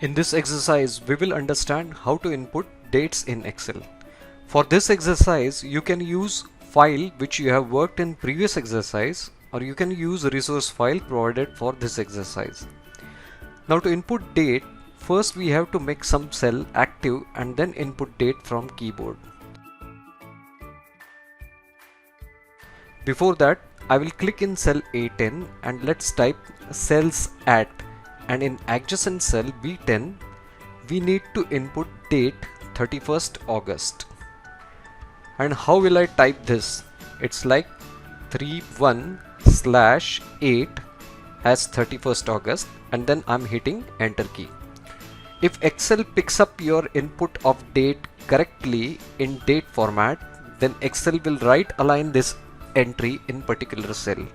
In this exercise, we will understand how to input dates in Excel. For this exercise, you can use file which you have worked in previous exercise, or you can use a resource file provided for this exercise. Now to input date, first we have to make some cell active and then input date from keyboard. Before that, I will click in cell A10 and let's type cells at, and in adjacent cell B10 we need to input date 31st August. And how will I type this? It's like 31/8 as 31st August, and then I'm hitting enter key. If Excel picks up your input of date correctly in date format, then Excel will right align this entry in particular cell.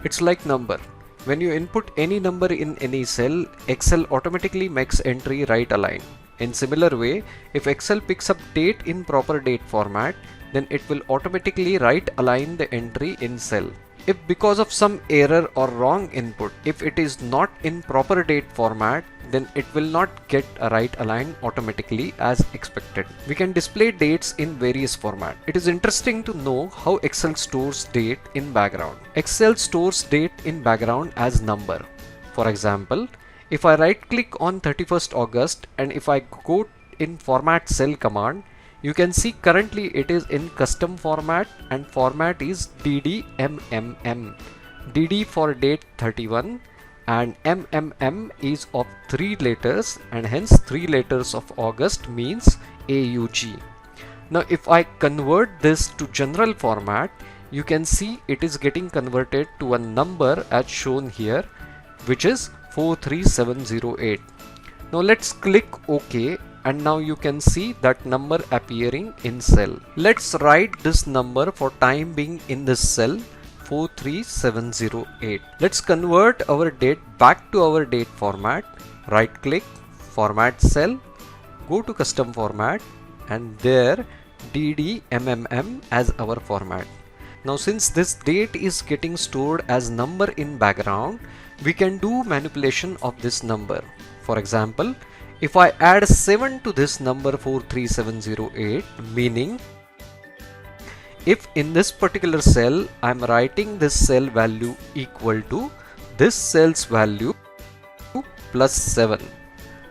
It's like number. When you input any number in any cell, Excel automatically makes entry right align. In similar way, if Excel picks up date in proper date format, then it will automatically right align the entry in cell. If because of some error or wrong input, if it is not in proper date format, then it will not get a right align automatically as expected. We can display dates in various formats. It is interesting to know how Excel stores date in background. Excel stores date in background as number. For example, if I right click on 31st August and if I go in format cell command, you can see currently it is in custom format and format is DDMMM. DD for date 31 and MMM is of 3 letters, and hence 3 letters of August means AUG. Now if I convert this to general format, you can see it is getting converted to a number as shown here, which is 43708. Now let's click OK, and now you can see that number appearing in cell. Let's write this number for time being in this cell 43708. Let's convert our date back to our date format. Right click, format cell, go to custom format, and there DDMMM as our format. Now since this date is getting stored as number in background, we can do manipulation of this number. For example, if I add 7 to this number 43708, meaning if in this particular cell I am writing this cell value equal to this cell's value plus 7.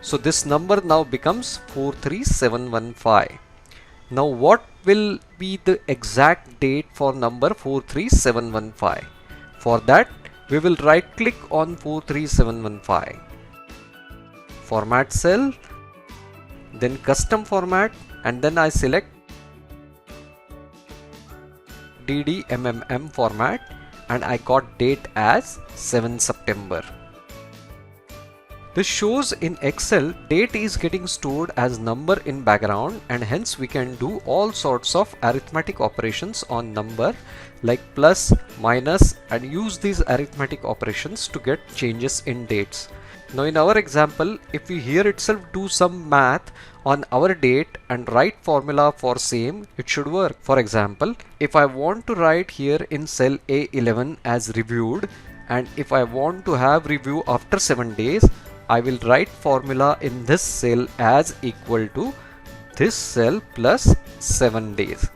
So this number now becomes 43715. Now what will be the exact date for number 43715? For that, we will right click on 43715. Format cell, then custom format, and then I select DDMMM format, and I got date as 7 September. This shows in Excel date is getting stored as number in background, and hence we can do all sorts of arithmetic operations on number like plus, minus, and use these arithmetic operations to get changes in dates. Now in our example, if we here itself do some math on our date and write formula for same, it should work. For example, if I want to write here in cell A11 as reviewed, and if I want to have review after 7 days, I will write formula in this cell as equal to this cell plus 7 days.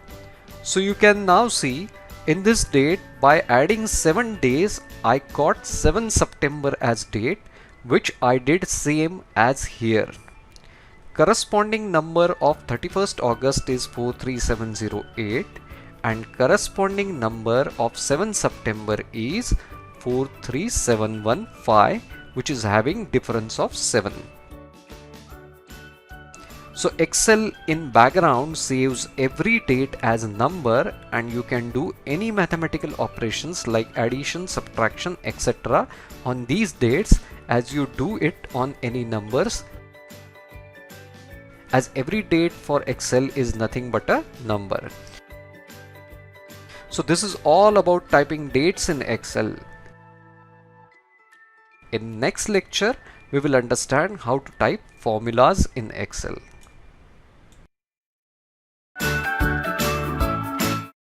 So you can now see in this date, by adding 7 days, I got 7 September as date, which I did same as here. Corresponding number of 31st August is 43708, and corresponding number of 7 September is 43715, which is having difference of 7. So Excel in background saves every date as a number, and you can do any mathematical operations like addition, subtraction, etc. on these dates as you do it on any numbers, as every date for Excel is nothing but a number. So this is all about typing dates in Excel. In next lecture, we will understand how to type formulas in Excel.